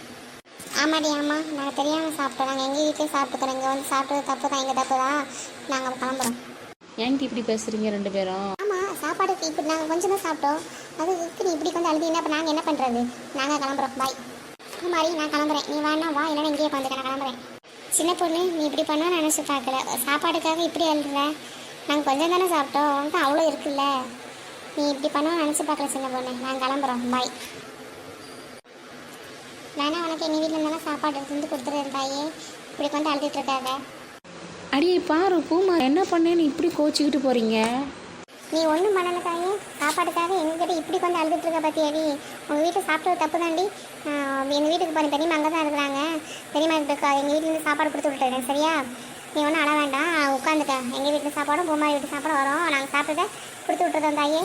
ஆமாடி ஆமாம், நாங்கள் தெரியாமல் சாப்பிட்டோம். நாங்கள் எங்கள் வீட்டிலே சாப்பிட்டுக்கிறோம். இங்கே வந்து சாப்பிட்டது தப்பு தான், எங்கள் தப்பு தான். நாங்கள் கிளம்புறோம். ஏன்டி இப்படி பேசுகிறீங்க 2 பேரும்? ஆமாம், சாப்பாடு இப்படி நாங்கள் கொஞ்சம் தான் சாப்பிட்டோம். அதுக்கு நீ இப்படி கொஞ்சம் அழுதிங்கன்னா அப்போ நாங்கள் என்ன பண்ணுறது? நாங்கள் கிளம்புறோம், பாய். மாதிரி நான் கிளம்புறேன், நீ வேணா வா, இல்லைன்னா இங்கேயே உட்காந்துக்க, நான் கிளம்புறேன். சின்ன பொண்ணு, நீ இப்படி பண்ணால் நினச்சி பார்க்கல. சாப்பாடுக்காக இப்படி அழுதுற. நாங்கள் கொஞ்சம் தானே சாப்பிட்டோம், உனக்கு அவ்வளோ இருக்குல்ல. நீ இப்படி பண்ணால் நினச்சி பார்க்கல சின்ன பொண்ணு. நாங்கள் கிளம்புறோம், பாய். வேணா உனக்கு எங்கள் வீட்டில் இருந்தாலும் சாப்பாடு எடுத்து கொடுத்துருந்தேன் தாயே. இப்படி வந்து அழுதுட்டு இருக்காங்க. அடியே பாரு பூமா, என்ன பண்ணேன்னு இப்படி கோச்சிக்கிட்டு போகிறீங்க? நீ ஒன்றும் பண்ணல தாயே. சாப்பாடுக்காக எங்ககிட்ட இப்படி கொஞ்சம் அழுதுட்டு இருக்க பார்த்தியாடி? உங்கள் வீட்டில் சாப்பிட்றது தப்பு தாண்டி. எங்கள் வீட்டுக்கு போன பெரியம்மா அங்கே தான் இருக்கிறாங்க. பெரியம்மா கிட்ட எங்கள் வீட்டிலேருந்து சாப்பாடு கொடுத்து விட்டுறேன் சரியா? நீ ஒன்றும் அழ வேண்டாம், உட்காந்துக்க. எங்கள் வீட்டில் சாப்பாடும் பூமாரி வீட்டு சாப்பாடும் வரும். நாங்கள் சாப்பிட்டுட்டு கொடுத்து விட்டுறோம் தாயே.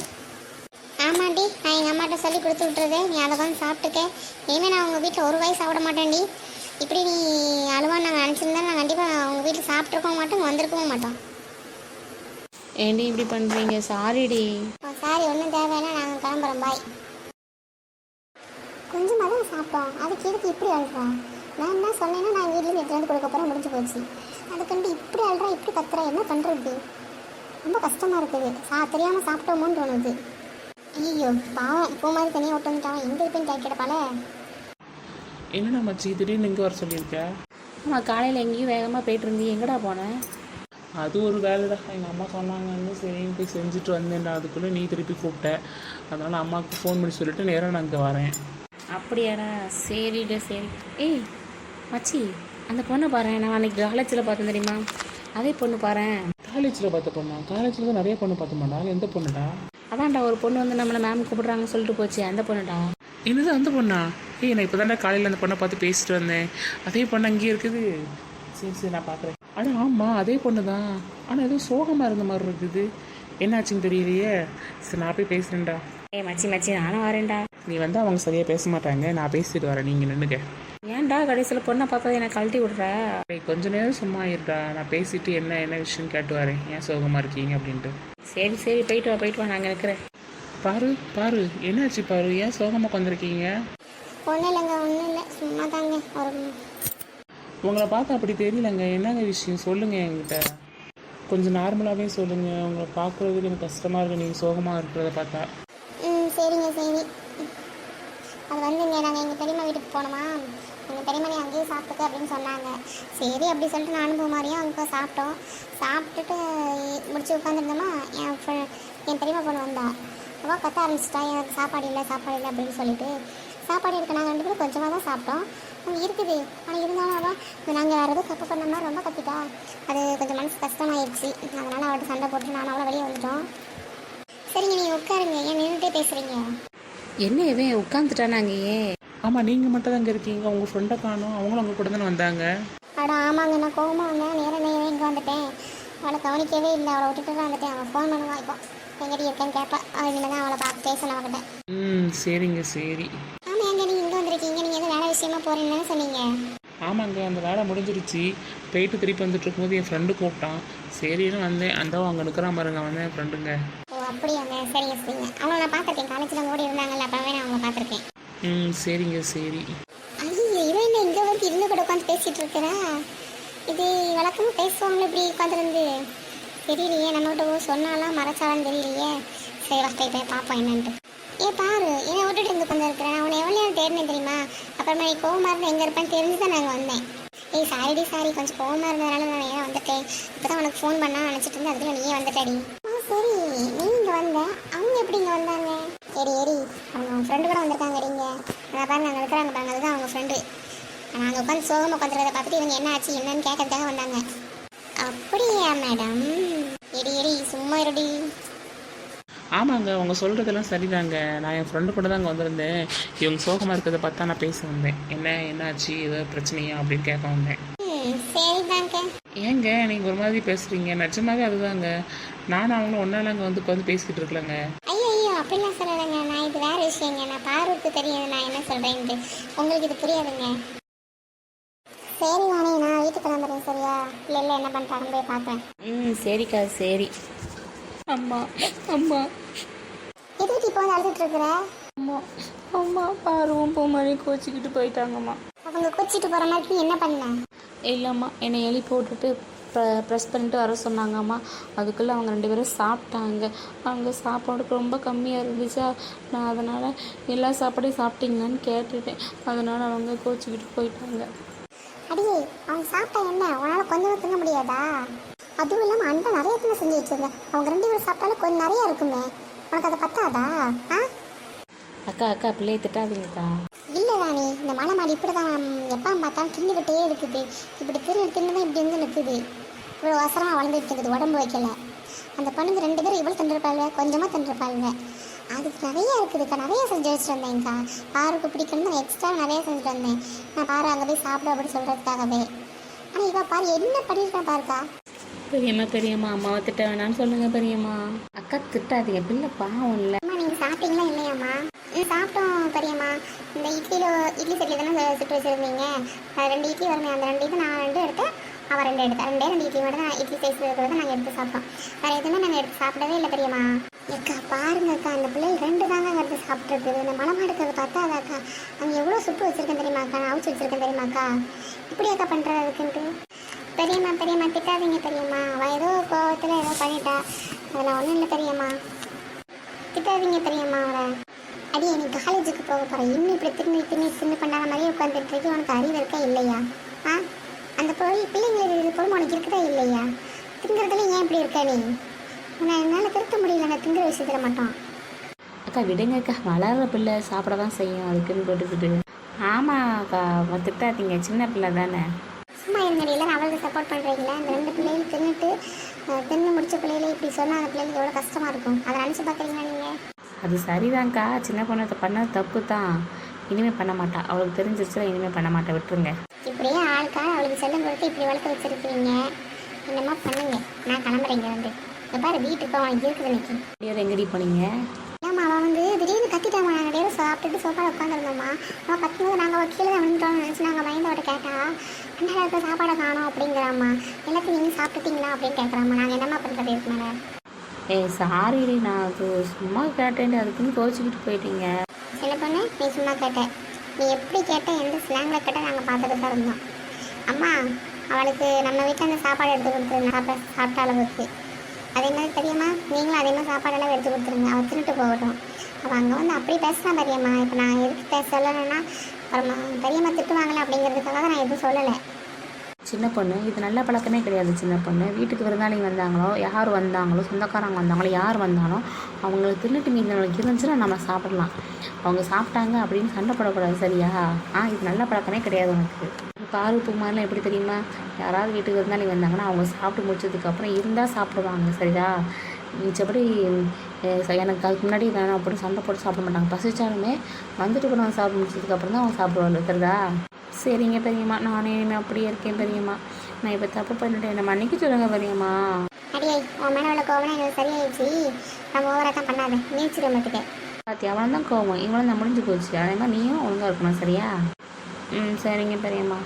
ஆமாண்டி, நான் எங்கள் அம்மாட்ட சொல்லி கொடுத்து விட்டுறது. நீ அதை வந்து சாப்பிட்டுக்க. இனிமேல் நான் உங்கள் வீட்டில் ஒரு வாய் சாப்பிட மாட்டேன்டி. இப்படி நீ அழுவான்னு நாங்கள் நினச்சிருந்தா நான் கண்டிப்பாக உங்கள் வீட்டில் சாப்பிட்ருக்கவும் மாட்டோம், வந்திருக்கவும் மாட்டோம். ஏண்டி இப்படி பண்ணுறீங்க? சாரிடி. சாரி, ஒன்றும் தேவையில்லை, நாங்கள் கிளம்புறோம், பாய். கொஞ்சமாக தான் சாப்பிட்டோம், அதுக்கு எதுக்கு இப்படி அழுறேன்? நான் என்ன சொன்னேன்னா நான் வீட்லேருந்து எடுத்து வந்து கொடுக்க போகிறேன், முடிஞ்சு போச்சு. அதுக்கண்டு இப்படி அழுறேன், இப்படி கத்துறேன், என்ன பண்ணுறது? ரொம்ப கஷ்டமாக இருக்குது. தெரியாமல் சாப்பிட்டோமோன்னு தோணுது. ஐயோ பாவம், பூ மாதிரி தனியாக விட்டு வந்துட்டான். எங்கே இருப்பேன்னு கேட்கிடப்பால. என்னடா மச்சி திடீர்னு இங்கே வர சொல்லியிருக்க? ஆமாம், காலையில் எங்கேயும் வேகமாக போயிட்டு இருந்தீங்க, எங்கடா போனேன்? அது ஒரு வேலைடா. எங்கள் அம்மா சொன்னாங்கன்னு சரின்னு போய் செஞ்சுட்டு வந்தேன்டா. அதுக்குள்ளே நீ திருப்பி கூப்பிட்ட. அதனால் அம்மாவுக்கு ஃபோன் பண்ணி சொல்லிவிட்டு நேராக நான் இங்கே வரேன். அப்படியாடா, சரிடா சரி. ஏய் மச்சி, அந்த பொண்ணை பாரு, நான் அன்றைக்கி காலேஜில் பார்த்தேன் தெரியுமா, அதே பொண்ணு பாரு. காலேஜில் பார்த்த பொண்ணா? காலேஜில் தான் நிறைய பொண்ணு பார்த்தோமாடா. எந்த பொண்ணுடா? அதான்டா ஒரு பொண்ணு வந்து நம்மளை மேம் கூப்பிடுறாங்கன்னு சொல்லிட்டு போச்சு, அந்த பொண்ணுடா. என்னது அந்த பொண்ணா? ஏய், நான் இப்போ தான்டா காலையில் அந்த பொண்ணை பார்த்து பேசிட்டு வந்தேன். அதே பொண்ணு அங்கேயே இருக்குது. சரி சரி, நான் பார்க்குறேன். ஆனால் ஆமாம், அதே பொண்ணு தான். ஆனால் எதுவும் சோகமாக இருந்த மாதிரி இருக்குது. என்னாச்சுன்னு தெரியலையே. சரி, நான் போய் பேசுகிறேன்டா. ஏய் மச்சி நானும் வரேன்டா. நீ வந்து அவங்க சரியாக பேச மாட்டாங்க, நான் பேசிட்டு வரேன், நீங்கள் நின்றுக்க. ஏன்டா கடைசியில் பொண்ணை பார்த்தா எனக்கு கழட்டி விட்ற? கொஞ்ச நேரம் சும்மா இருடா, நான் பேசிட்டு என்ன விஷயம்னு கேட்டு வரேன். ஏன் சோகமாக இருக்கீங்க அப்படின்ட்டு. சரி போயிட்டு வா நாங்கள் இருக்கிறேன். பாரு என்னாச்சு பாரு, ஏன் சோகமாக வந்திருக்கீங்க? ஒன்றும் இல்லைங்க, ஒன்றும் இல்லை, சும்மா தாங்க. ஒரு உங்களை பார்த்தா அப்படி தெரியலங்க. என்னங்க விஷயம் சொல்லுங்கள் என்கிட்ட. கொஞ்சம் நார்மலாகவே சொல்லுங்கள். உங்களை பார்க்குறதுக்கு எனக்கு கஷ்டமாக இருக்குது நீங்கள் சோகமாக இருக்கிறத பார்த்தா. சரிங்க சரி. அது வந்துங்க, நாங்கள் எங்கள் பெரியம்மா வீட்டுக்கு போனோமா, எங்கள் பெரியம்மா நீ அங்கேயே சாப்பிட்டுக்க அப்படின்னு சொன்னாங்க. சரி அப்படி சொல்லிட்டு நானும் போமாரியும் அங்கே சாப்பிட்டோம். சாப்பிட்டுட்டு முடிச்சு உட்காந்துருந்தோமா, என் பெரியம்மா பொண்ணு வந்தா. அவள் கத்த ஆரம்பிச்சிட்டா, எனக்கு சாப்பாடு இல்லை அப்படின்னு சொல்லிட்டு. சாப்பாடு இருக்க நாங்கள் 2 பேரும் கொஞ்சமாக தான் சாப்பிட்டோம். அங்கே இருக்குது. ஆனால் இருந்தாலும் அவள் நாங்கள் வேறு எதுவும் தப்பு பண்ண மாதிரி ரொம்ப கத்திட்டா. அது கொஞ்சம் மனசு கஷ்டமாயிடுச்சு. அதனால் அவள்கிட்ட சண்டை போட்டு நான் அவளை வெளியே வந்துட்டோம். சரிங்க, நீங்கள் உட்காருங்க, ஏன் நின்றுட்டே பேசுகிறீங்க? என்ன இவன் உட்காந்துட்டானாங்க? ஏன்? ஆமாம், நீங்கள் மட்டும் தான் இங்கே இருக்கீங்க. உங்கள் ஃப்ரெண்டை காணும், அவங்களும் உங்கள் கூட தானே வந்தாங்க. அட ஆமாங்க, நான் கோவமாக வந்தேன். நேரம் இங்கே வந்துட்டேன். அவளை கவனிக்கவே இல்லை, அவளை விட்டுட்டு தான் வந்துட்டேன். அவள் ஃபோன் பண்ணுவான், இப்போ எங்கடி இருக்கேன்னு கேட்பா. அவள் தான் அவளை பார்த்து பேசணும் அவகிட்ட. சரிங்க சரி. ஆமாம், எங்கே நீங்கள் இங்கே வந்திருக்கீங்க? நீங்கள் எதுவும் வேலை விஷயமா போகிறீங்கன்னு சொன்னீங்க. ஆமாங்க, அந்த வேலை முடிஞ்சிருச்சு. போயிட்டு திருப்பி வந்துட்டு இருக்கும்போது என் ஃப்ரெண்டு கூப்பிட்டான். சரின்னு வந்தேன். அந்த அங்கே நிற்கிறான் பாருங்க, வந்தேன் என் ஃப்ரெண்டுங்க. ஓ அப்படியாங்க, சரிங்க. அவளை நான் பார்த்துருக்கேன், காலேஜில் ஓடி இருந்தாங்கல்ல, அப்போவே நான் அவங்கள பார்த்துருக்கேன். சரிங்க சரி. ஐயோ, இவன் என்ன இங்கே வந்து இருந்து கூட உட்காந்து பேசிகிட்டு இருக்கிறா? இது வழக்கமாக பேசுவாங்களே இப்படி உட்காந்துருந்து? தெரியலையே, நம்மகிட்ட சொன்னாலாம் மறைச்சாலான்னு தெரியலையே. சரி ஃபஸ்ட்டு போய் பார்ப்போம் என்னன்ட்டு. பாரு, என்னை விட்டுட்டு இருந்து உட்காந்து இருக்கிறேன். நான் உன்னை எவ்வளோ நேரம் தேடினேன் தெரியுமா? அப்புறமா நீ கோவமாக இருந்தால் எங்கே இருப்பேன்னு தெரிஞ்சு தான் நாங்கள் வந்தேன். சாரி, கொஞ்சம் கோவமாக இருந்ததுனால நான் ஏன் வந்துட்டேன். இப்போ தான் உனக்கு ஃபோன் பண்ணா நினச்சிட்டு இருந்தேன், அதுக்குள்ள நீயே வந்துட்டாடி. சரி, நீ இங்கே வந்த, அவங்க எப்படி இங்கே வந்தாங்க? ஏரி அவங்க ஃப்ரெண்டு கூட வந்திருக்காங்க. நான் பாருங்க, அங்கே இருக்கிறாங்க பாருங்க, அதுதான் அவங்க ஃப்ரெண்டு. நாங்கள் உட்காந்து சோகமாக உட்காந்துறதை பார்த்துட்டு இவங்க என்ன ஆச்சு என்னன்னு கேட்கறதுக்காக வந்தாங்க. அப்படியா மேடம்? எரி சும்மா இருடி. ஆமாங்க, அவங்க சொல்கிறதெல்லாம் சரிதாங்க. நான் என் ஃப்ரெண்டு கூட தான் அங்கே வந்திருந்தேன். இவங்க சோகமாக இருக்கிறத பார்த்தா நான் பேச வந்தேன். என்னாச்சு, ஏதோ பிரச்சனையா அப்படின்னு கேட்க வந்தேன். சரிதாங்க. ஏங்க நீங்கள் ஒரு மாதிரி பேசுகிறீங்க? நிஜமாவே அதுதாங்க. நானும் அவங்களும் ஒன்றால் அங்கே வந்து உட்காந்து பேசிக்கிட்டு இருக்கலங்க. ஐயோ அப்படிலாம் சொல்லலைங்க. நான் இது வேறு விஷயங்க. நான் பார்வருக்கு தெரியும் நான் என்ன சொல்கிறேன்ட்டு. உங்களுக்கு இது புரியாதுங்க. சரி வாணி, நான் வீட்டுக்கு கிளம்புறேன். சரியா? இல்லை என்ன பண்ணுறாங்கன்னு போய் பார்க்குறேன். சரிக்கா சரி. அம்மா எதுக்கு இப்போ வந்து அழுதுட்டு இருக்கிற? அம்மா பார்வம் பூமாரி கோச்சிக்கிட்டு போயிட்டாங்கம்மா. அவங்க கோச்சிட்டு போகிற மாதிரி என்ன பண்ண? இல்லைம்மா, என்னை எழுப்பி போட்டுட்டு ப்ரெஸ் பண்ணிட்டு வர சொன்னாங்கம்மா. அதுக்குள்ளே அவங்க 2 பேரும் சாப்பிட்டாங்க. அங்கே சாப்பாடுக்கு ரொம்ப கம்மியாக இருந்துச்சா, நான் அதனால் எல்லா சாப்பாடையும் சாப்பிட்டீங்களான்னு கேட்டுட்டேன். அதனால் அவங்க கோச்சிக்கிட்டு போயிட்டாங்க. அடியே, அவங்க சாப்பிட்டா என்ன, உன்னால் கொஞ்சம் திங்க முடியாதா? அதுவும் இல்லாமல் அண்டை நிறைய தின செஞ்சு வச்சுருங்க. அவங்க 2 பேரும் சாப்பிட்டாலும் கொஞ்சம் நிறையா இருக்குமே, உனக்கு அதை பத்தாதா? அக்கா பிள்ளையை திட்டாதீங்கக்கா. இல்லை ராணி, இந்த மலை மாடி இப்படி தான் எப்போ பார்த்தாலும் தின்னுக்கிட்டே இருக்குது. இப்படி தின்னு தான் இப்படி வந்து நிற்குது. இவ்வளோ அவசரமாக வளர்ந்துட்டு இருக்குது, உடம்பு வைக்கல. அந்த பொண்ணுங்க 2 பேரும் இவ்வளோ தின்றுப்பாளுங்க, கொஞ்சமாக தின்றுப்பாளுங்க. அதுக்கு நிறையா இருக்குதுக்கா, நிறையா செஞ்சு வச்சுட்டு வந்தேங்க்கா. பாருக்கு பிடிக்கணும் தான் எக்ஸ்ட்ரா நிறையா செஞ்சுட்டு வந்தேன். நான் பாரு அங்கே போய் சாப்பிட அப்படின்னு சொல்கிறதுக்காகவே. ஆனால் இவ பாரு என்ன பண்ணியிருக்கேன் பாருக்கா. பெரியம்மா அம்மாவை திட்ட வேணான்னு சொல்லுங்கள் பெரியம்மா. அக்கா திட்டாதீங்க, பிள்ளை பாவம் இல்லை. அம்மா நீங்கள் சாப்பிட்டீங்களா இல்லையாம்மா? சாப்பிட்டோம் பெரியம்மா. இந்த இட்லி சட்லி தானே சுட்டு வச்சுருந்தீங்க. 2 இட்லி வருமே, அந்த 2 இது நான் 2 எடுத்தேன், அவள் 2 எடுத்தேன். 2 இட்லி மட்டும் தான், இட்லி சைஸ் இருக்கிறத நாங்கள் எடுத்து சாப்பிட்டோம். வேறு எதுவுமே நாங்கள் எடுத்து சாப்பிடவே இல்லை பெரியம்மா. அக்கா பாருங்கக்கா, அந்த பிள்ளைகள் 2 தாங்க எடுத்து சாப்பிட்ருக்குது. இந்த மலை மாடுக்கிறது பார்த்தா அதாக்கா அங்கே எவ்வளோ சுட்டு வச்சுருக்கேன் தெரியுமாக்கா, நான் அவிச்சு வச்சுருக்கேன் தெரியுமாக்கா. இப்படி அக்கா பண்ணுறதுக்குன்ட்டு. பெரியம்மா திட்டாதீங்க பெரியம்மா. அவள் ஏதோ கோவத்தில் ஏதோ பண்ணிட்டா, அதில் ஒன்றும் இல்லை பெரியம்மா. திட்டாதீங்க பெரியம்மா அவரை. அடியே, நீ காலேஜுக்கு போக போகிறேன், இன்னும் இப்படி தின்னு பண்ணாத மாதிரியே உட்காந்துட்டு இருக்கு. உனக்கு அறிவு இருக்கா இல்லையா? அந்த பிள்ளைங்களுக்கு இது பொறுமை உனக்கு இருக்குதா இல்லையா? திங்கிறதுல ஏன் இப்படி இருக்க நீ? உன்னை என்னால் திருத்த முடியல நான் திங்கிற விஷயத்தில் மட்டும். அக்கா விடுங்க அக்கா, வளர்கிற பிள்ளை சாப்பிட தான் செய்யும், அதுக்குன்னு போட்டுக்கிட்டு. ஆமாம் அக்கா, திட்டாதீங்க, சின்ன பிள்ளை தானே. சும்மா இருங்க, எல்லாரும் அவளுக்கு சப்போர்ட் பண்ணுறீங்களா? அந்த 2 பிள்ளைகள் தின்னு முடிச்ச பிள்ளைகளே இப்படி சொன்னால் அந்த பிள்ளைகளுக்கு எவ்வளோ கஷ்டமாக இருக்கும். அதை நினச்சி பார்க்குறீங்களா நீங்கள்? அது சரிதான்க்கா, சின்ன பொண்ணை பண்ணது தப்பு தான். இனிமேல் பண்ண மாட்டா, அவளுக்கு தெரிஞ்சிருச்சுல, இனிமேல் பண்ண மாட்டா, விட்டுருங்க. இப்படியே ஆளுக்காக அவளுக்கு செல்லம் கொடுத்து இப்படி வளர்த்து வச்சிருக்கீங்க. என்னமா பண்ணுங்க, நான் கிளம்புறேங்க வந்து. இப்போ பாரு வீட்டுக்கு அவன் இருக்குது இன்னைக்கு. வேறு எங்கடி போனீங்க? ஏம்மா அவன் வந்து திடீர்னு கத்திட்டாமா. நாங்கள் நேரம் சாப்பிட்டுட்டு சோஃபாவில் உட்காந்துருந்தோம்மா. அவன் கத்தும்போது நாங்கள் ஒரு கீழே வந்துட்டோம்னு நினச்சி நாங்கள் பயந்தோட கேட்டா அண்ணா இருக்க சாப்பாடை காணோம் அப்படிங்கிறாம்மா. எல்லாத்தையும் நீங்கள் சாப்பிட்டுட்டீங்களா அப்படின்னு கேட்குறாம்மா. நாங்கள் என்னம்மா பண்ணுறது இதுக்கு மேலே? சாரிடி, நான் அது சும்மா கேட்டேன், அதுக்குன்னு கோச்சிக்கிட்டு போயிட்டீங்க. சின்ன பொண்ணு, நீ சும்மா கேட்ட. நீ எப்படி கேட்ட, எந்த ஸ்லாங்கில் கேட்ட நாங்கள் பார்த்துட்டு தான் இருந்தோம். அம்மா அவளுக்கு நம்ம வீட்டில் அந்த சாப்பாடு எடுத்து கொடுத்துருங்க, சாப்பிட்ட அளவுக்கு. அதே மாதிரி பெரியம்மா நீங்களும் அதே மாதிரி சாப்பாடெல்லாம் எடுத்து கொடுத்துருங்க, அவள் தின்னுட்டு போகட்டும். அவள் அங்கே வந்து அப்படி பேசுகிறான் பெரியம்மா. இப்போ நான் எதுக்கு சொல்லலைன்னா அப்புறமா பெரியம்மா திட்டுவாங்களே அப்படிங்கிறதுக்காக தான் நான் எதுவும் சொல்லலை. சின்ன பொண்ணு, இது நல்ல பழக்கமே கிடையாது. சின்ன பொண்ணு, வீட்டுக்கு விருந்தாளிங்க வந்தாங்களோ, யார் வந்தாங்களோ, சொந்தக்காரங்க வந்தாங்களோ, யார் வந்தாலும் அவங்களுக்கு தின்னுட்டு மீதி நம்மளுக்கு இருந்துச்சுன்னா நம்ம சாப்பிடலாம். அவங்க சாப்பிட்டாங்க அப்படின்னு சண்டை போடக்கூடாது, சரியா? இது நல்ல பழக்கமே கிடையாது உனக்கு. பாரு பூமாரிலாம் எப்படி தெரியுமா? யாராவது வீட்டுக்கு விருந்தாளிங்க வந்தாங்கன்னா அவங்க சாப்பிட்டு முடிச்சதுக்கப்புறம் இருந்தால் சாப்பிடுவாங்க, சரியா? மிச்சப்படி எனக்கு அதுக்கு முன்னாடி நான் அப்படி சண்டை போட்டு சாப்பிட மாட்டாங்க. பசிச்சாலுமே வந்துட்டு கூட நான் சாப்பிட்டு முடிச்சதுக்கப்புறம் தான் அவங்க சாப்பிடுவாங்க, சரிதா? சரிங்க பெரியம்மா, நானே இனிமேல் அப்படியே இருக்கேன் பெரியம்மா. நான் இப்போ தப்பு பண்ணிட்டேன், என்னை மன்னிக்க சொல்லுங்க பெரியம்மா. அடியே உன் மேலே உள்ள கோவம் எங்களுக்கு சரியாயிடுச்சு. நம்ம ஓவராக தான் பண்ணாத, நீச்சிடும் மட்டுக்கு. பார்த்தி, அவன் தான் கோவம், இவனும் தான் முடிஞ்சு போச்சு. அதே மாதிரி நீயும் ஒழுங்காக இருக்கணும், சரியா? சரிங்க பெரியம்மா.